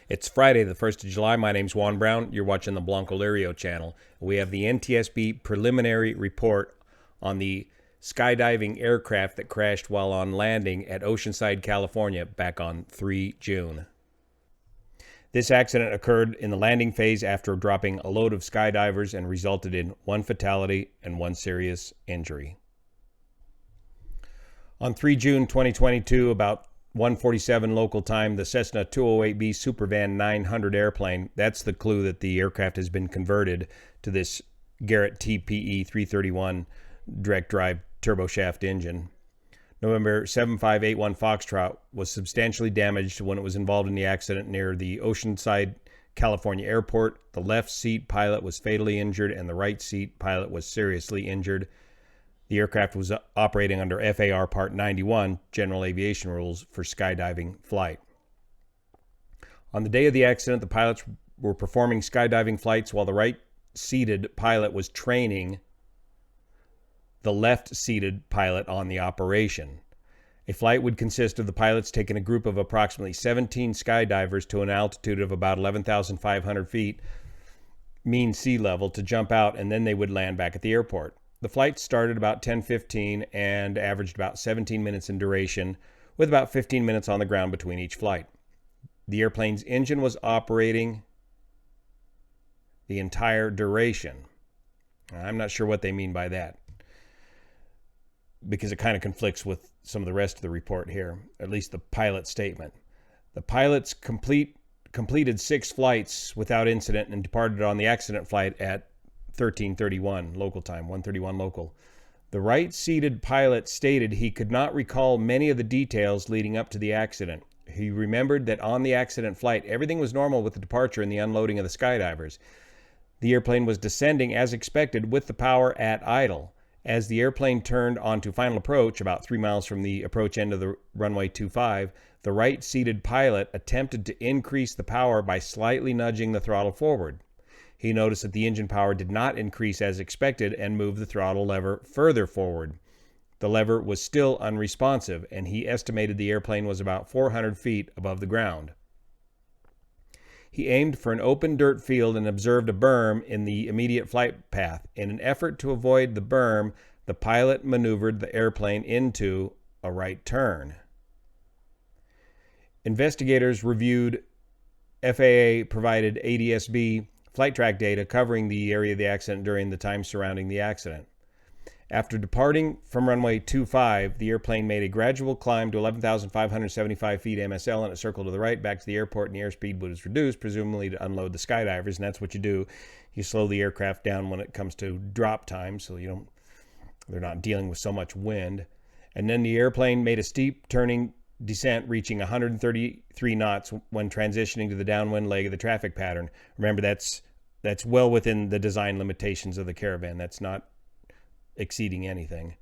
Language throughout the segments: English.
It's Friday, the 1st of July. My name's Juan Brown. You're watching the Blanco Lirio channel. We have the NTSB preliminary report on the skydiving aircraft that crashed while on landing at Oceanside, California back on 3 June. This accident occurred in the landing phase after dropping a load of skydivers and resulted in 1 fatality and 1 serious injury. On 3 June 2022, about 1:47 local time, the Cessna 208B Supervan 900 airplane, that's the clue that the aircraft has been converted to this Garrett TPE 331 direct drive turboshaft engine. November 7581 Foxtrot was substantially damaged when it was involved in the accident near the Oceanside, California airport. The left seat pilot was fatally injured and the right seat pilot was seriously injured. The aircraft was operating under FAR Part 91, General Aviation Rules, for skydiving flight. On the day of the accident, the pilots were performing skydiving flights while the right-seated pilot was training the left-seated pilot on the operation. A flight would consist of the pilots taking a group of approximately 17 skydivers to an altitude of about 11,500 feet, mean sea level, to jump out, and then they would land back at the airport. The flight started about 10:15 and averaged about 17 minutes in duration, with about 15 minutes on the ground between each flight. The airplane's engine was operating the entire duration. I'm not sure what they mean by that, because it kind of conflicts with some of the rest of the report here, at least the pilot statement. The pilots completed 6 flights without incident and departed on the accident flight at 13:31 local time, 1:31 local. The right-seated pilot stated he could not recall many of the details leading up to the accident. He remembered that on the accident flight, everything was normal with the departure and the unloading of the skydivers. The airplane was descending as expected with the power at idle. As the airplane turned onto final approach, about 3 miles from the approach end of the runway 25, the right-seated pilot attempted to increase the power by slightly nudging the throttle forward. He noticed that the engine power did not increase as expected and moved the throttle lever further forward. The lever was still unresponsive, and he estimated the airplane was about 400 feet above the ground. He aimed for an open dirt field and observed a berm in the immediate flight path. In an effort to avoid the berm, the pilot maneuvered the airplane into a right turn. Investigators reviewed FAA-provided ADSB flight track data covering the area of the accident during the time surrounding the accident. After departing from runway 25, the airplane made a gradual climb to 11,575 feet MSL and a circle to the right back to the airport, and the airspeed was reduced, presumably to unload the skydivers, and that's what you do. You slow the aircraft down when it comes to drop time, so they're not dealing with so much wind. And then the airplane made a steep turning descent, reaching 133 knots when transitioning to the downwind leg of the traffic pattern. Remember, that's well within the design limitations of the Caravan. That's not exceeding anything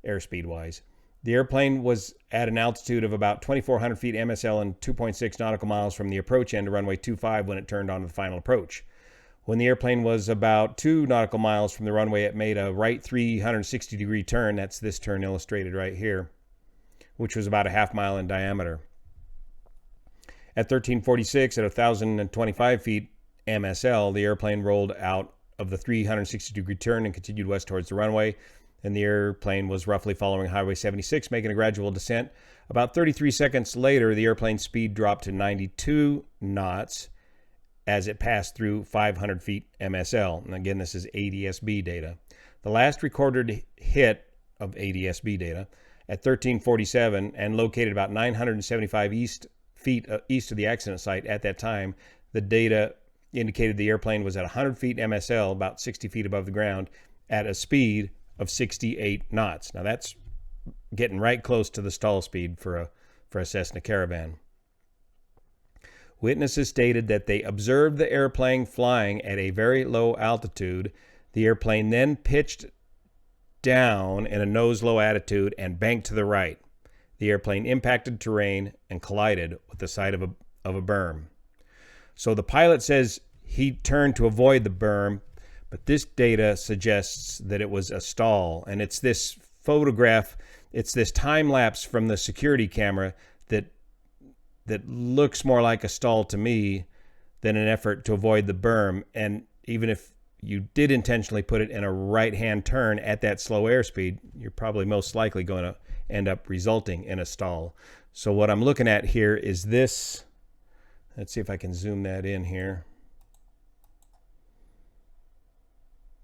airspeed wise. The airplane was at an altitude of about 2,400 feet MSL and 2.6 nautical miles from the approach end of runway 25 when it turned onto the final approach. When the airplane was about 2 nautical miles from the runway, it made a right 360-degree turn. That's this turn illustrated right here, which was about a half mile in diameter. At 13:46 at 1,025 feet MSL, the airplane rolled out of the 360-degree turn and continued west towards the runway, and the airplane was roughly following Highway 76, making a gradual descent. About 33 seconds later, the airplane's speed dropped to 92 knots as it passed through 500 feet MSL. And again, this is ADSB data. The last recorded hit of ADSB data at 13:47 and located about 975 feet east of the accident site at that time, the data indicated the airplane was at 100 feet MSL, about 60 feet above the ground, at a speed of 68 knots. Now that's getting right close to the stall speed for a Cessna Caravan. Witnesses stated that they observed the airplane flying at a very low altitude. The airplane then pitched down in a nose-low attitude and banked to the right. The airplane impacted terrain and collided with the side of a berm. So the pilot says he turned to avoid the berm, but this data suggests that it was a stall. And it's this photograph, it's this time lapse from the security camera that that looks more like a stall to me than an effort to avoid the berm. And even if you did intentionally put it in a right-hand turn at that slow airspeed, you're probably most likely going to end up resulting in a stall. So what I'm looking at here is this. Let's see if I can zoom that in here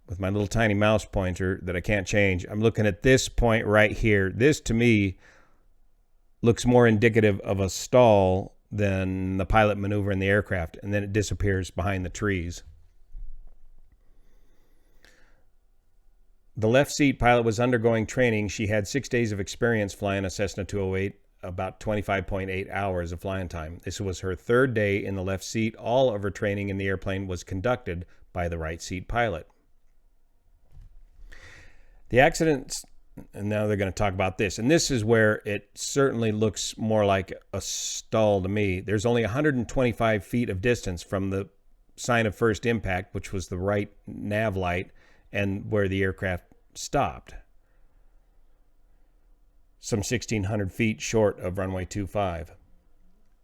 with my little tiny mouse pointer that I can't change. I'm looking at this point right here. This, to me, looks more indicative of a stall than the pilot maneuvering the aircraft, and then it disappears behind the trees. The left seat pilot was undergoing training. She had 6 days of experience flying a Cessna 208, about 25.8 hours of flying time. This was her third day in the left seat. All of her training in the airplane was conducted by the right seat pilot. The accidents, and now they're going to talk about this, and this is where it certainly looks more like a stall to me. There's only 125 feet of distance from the sign of first impact, which was the right nav light, and where the aircraft stopped. Some 1,600 feet short of runway 25.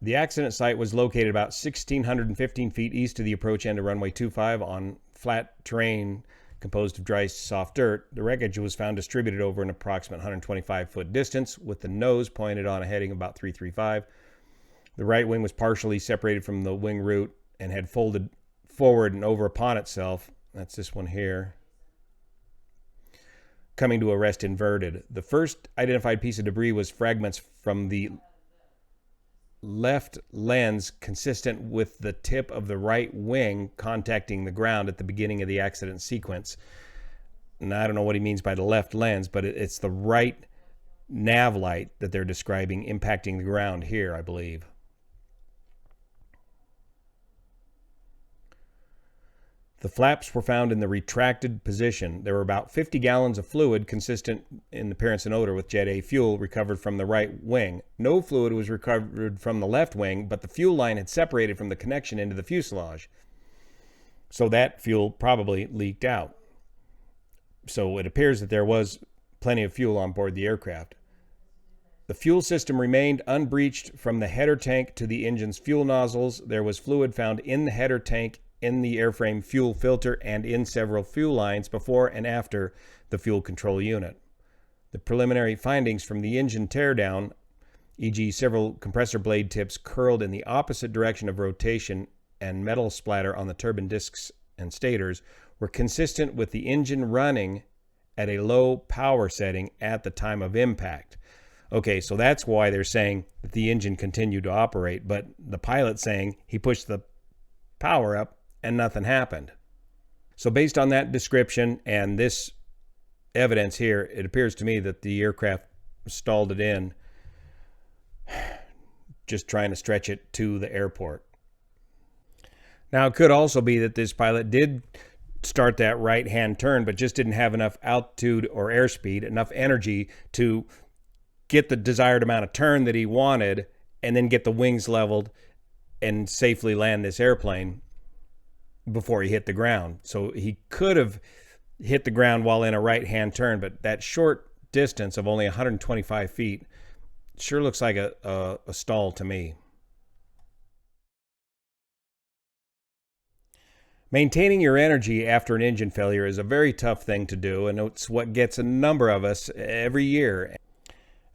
The accident site was located about 1,615 feet east of the approach end of runway 25 on flat terrain composed of dry, soft dirt. The wreckage was found distributed over an approximate 125-foot distance with the nose pointed on a heading about 335. The right wing was partially separated from the wing root and had folded forward and over upon itself. That's this one here, coming to a rest inverted. The first identified piece of debris was fragments from the left lens consistent with the tip of the right wing contacting the ground at the beginning of the accident sequence. And I don't know what he means by the left lens, but it's the right nav light that they're describing impacting the ground here, I believe. The flaps were found in the retracted position. There were about 50 gallons of fluid consistent in appearance and odor with Jet A fuel recovered from the right wing. No fluid was recovered from the left wing, but the fuel line had separated from the connection into the fuselage. So that fuel probably leaked out. So it appears that there was plenty of fuel on board the aircraft. The fuel system remained unbreached from the header tank to the engine's fuel nozzles. There was fluid found in the header tank, in the airframe fuel filter, and in several fuel lines before and after the fuel control unit. The preliminary findings from the engine teardown, e.g. several compressor blade tips curled in the opposite direction of rotation and metal splatter on the turbine discs and stators, were consistent with the engine running at a low power setting at the time of impact. Okay, so that's why they're saying that the engine continued to operate, but the pilot's saying he pushed the power up and nothing happened. So based on that description and this evidence here, it appears to me that the aircraft stalled it in, just trying to stretch it to the airport. Now, it could also be that this pilot did start that right-hand turn, but just didn't have enough altitude or airspeed, enough energy to get the desired amount of turn that he wanted, and then get the wings leveled and safely land this airplane before he hit the ground. So he could have hit the ground while in a right-hand turn, but that short distance of only 125 feet sure looks like a stall to me. Maintaining your energy after an engine failure is a very tough thing to do, and it's what gets a number of us every year.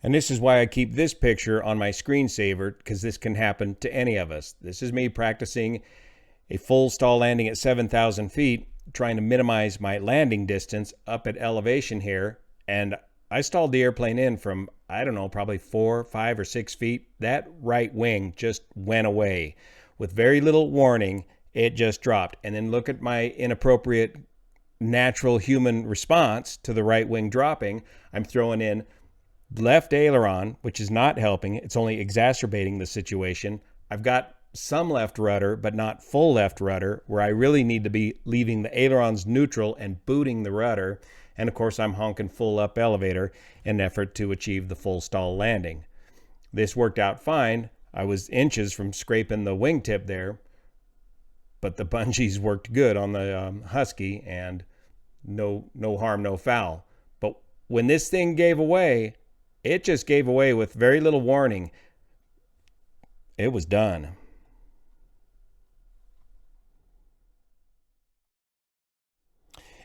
And this is why I keep this picture on my screensaver, because this can happen to any of us. This is me practicing a full stall landing at 7,000 feet, trying to minimize my landing distance up at elevation here. And I stalled the airplane in from, I don't know, probably 4, 5, or 6 feet. That right wing just went away. With very little warning, it just dropped. And then look at my inappropriate natural human response to the right wing dropping. I'm throwing in left aileron, which is not helping. It's only exacerbating the situation. I've got some left rudder, but not full left rudder, where I really need to be leaving the ailerons neutral and booting the rudder. And of course, I'm honking full up elevator in an effort to achieve the full stall landing. This worked out fine. I was inches from scraping the wingtip there, but the bungees worked good on the Husky, and no harm, no foul. But when this thing gave away, it just gave away with very little warning. it was done.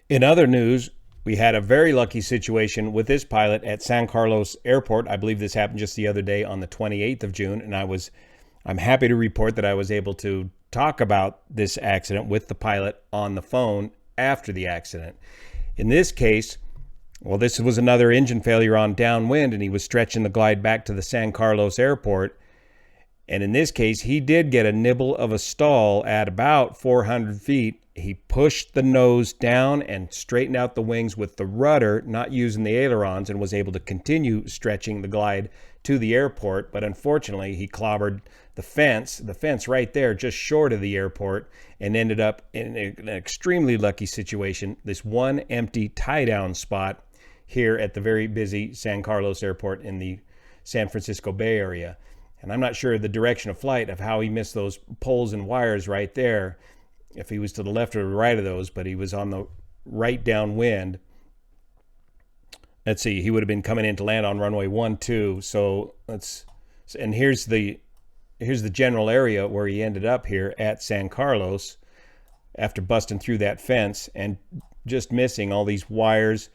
In other news, we had a very lucky situation with this pilot at San Carlos Airport. I believe this happened just the other day on the 28th of June, and I'm happy to report that I was able to talk about this accident with the pilot on the phone after the accident. In this case, well, this was another engine failure on downwind, and he was stretching the glide back to the San Carlos Airport. And in this case, he did get a nibble of a stall at about 400 feet. He pushed the nose down and straightened out the wings with the rudder, not using the ailerons, and was able to continue stretching the glide to the airport. But unfortunately, he clobbered the fence right there, just short of the airport, and ended up in an extremely lucky situation. This one empty tie-down spot here at the very busy San Carlos Airport in the San Francisco Bay Area. And I'm not sure the direction of flight of how he missed those poles and wires right there, if he was to the left or the right of those, but he was on the right downwind. Let's see, he would have been coming in to land on runway 12. So and here's the general area where he ended up here at San Carlos after busting through that fence and just missing all these wires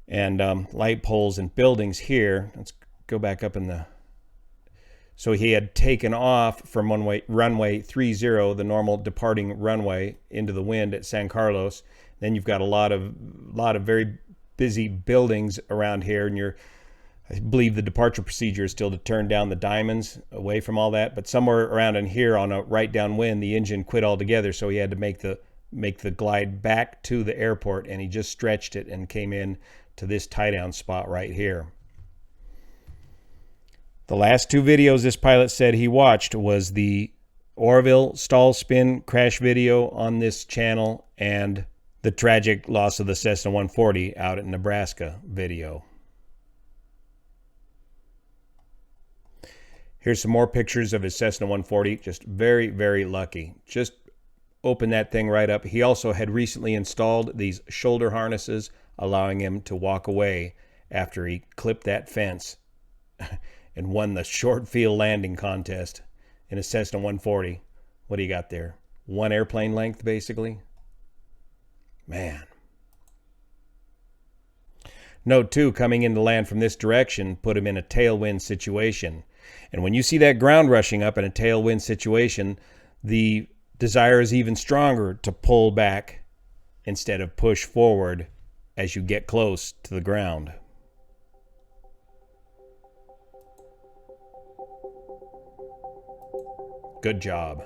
and light poles and buildings here. Let's go back up in the... So he had taken off from runway 30, the normal departing runway, into the wind at San Carlos. Then you've got a lot of very busy buildings around here, and I believe the departure procedure is still to turn down the diamonds away from all that. But somewhere around in here on a right downwind, the engine quit altogether, so he had to make the glide back to the airport, and he just stretched it and came in to this tie-down spot right here. The last two videos this pilot said he watched was the Oroville stall spin crash video on this channel and the tragic loss of the Cessna 140 out at Nebraska video. Here's some more pictures of his Cessna 140. Just very, very lucky. Just open that thing right up. He also had recently installed these shoulder harnesses, allowing him to walk away after he clipped that fence and won the short field landing contest in a Cessna 140. What do you got there? One airplane length, basically? Man. Note, too, coming in to land from this direction put him in a tailwind situation. And when you see that ground rushing up in a tailwind situation, the desire is even stronger to pull back instead of push forward as you get close to the ground. Good job.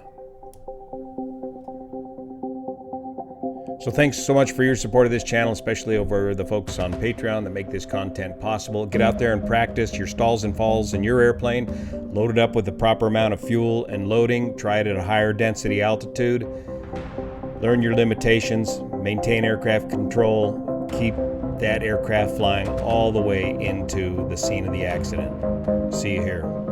So thanks so much for your support of this channel, especially over the folks on Patreon that make this content possible. Get out there and practice your stalls and falls in your airplane. Load it up with the proper amount of fuel and loading. Try it at a higher density altitude. Learn your limitations. Maintain aircraft control. Keep that aircraft flying all the way into the scene of the accident. See you here.